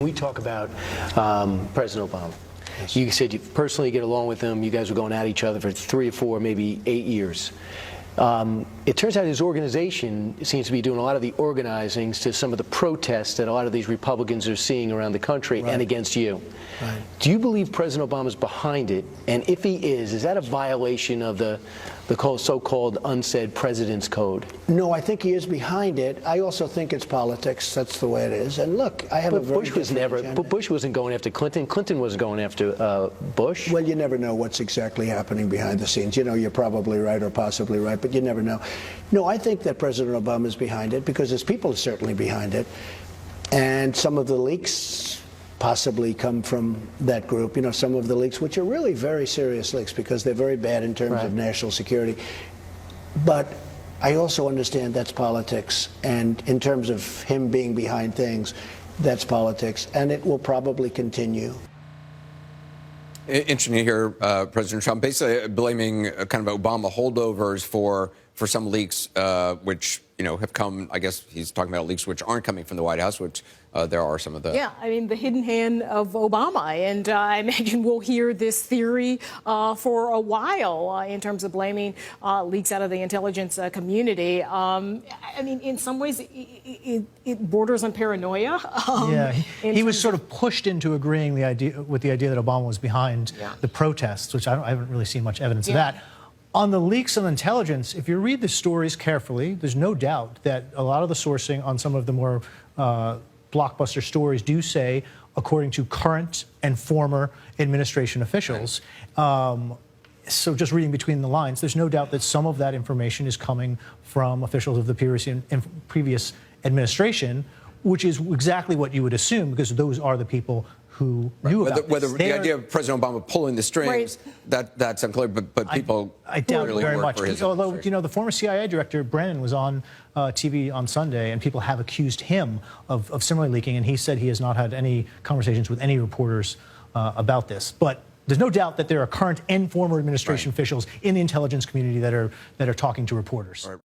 We talk about President Obama. Yes. You said you personally get along with him. You guys were going at each other for 3 or 4, maybe 8 years. It turns out his organization seems to be doing a lot of the organizing to some of the protests that a lot of these Republicans are seeing around the country and against you. Right. Do you believe President Obama is behind it? And if he is that a violation of the so-called unsaid President's Code? No, I think he is behind it. I also think it's politics. That's the way it is. And look, I have a very Bush was never. Agenda. Bush wasn't going after Clinton. Clinton wasn't going after Bush. Well, you never know what's exactly happening behind the scenes. You know, you're probably right or possibly right, but you never know. No, I think that President Obama is behind it because his people are certainly behind it. And some of the leaks possibly come from that group, you know, some of the leaks, which are really very serious leaks because they're very bad in terms of national security. But I also understand that's politics, and in terms of him being behind things, that's politics, and it will probably continue. Interesting to hear President Trump basically blaming kind of Obama holdovers for some leaks, which, you know, have come. I guess he's talking about leaks which aren't coming from the White House, which there are some of the. Yeah, I mean, the hidden hand of Obama. And I imagine we'll hear this theory for a while in terms of blaming leaks out of the intelligence community. I mean, in some ways, it borders on paranoia. Yeah, he was sort of pushed into agreeing with the idea that Obama was behind the protests, which I haven't really seen much evidence of that. On the leaks of intelligence, if you read the stories carefully, there's no doubt that a lot of the sourcing on some of the more blockbuster stories do say, according to current and former administration officials. So just reading between the lines, there's no doubt that some of that information is coming from officials of the previous administration, which is exactly what you would assume, because those are the people who knew about whether the idea of President Obama pulling the strings, that's unclear, but people I doubt really very much. Although, you know, the former CIA director, Brennan, was on TV on Sunday, and people have accused him of similarly leaking, and he said he has not had any conversations with any reporters about this. But there's no doubt that there are current and former administration officials in the intelligence community that are talking to reporters.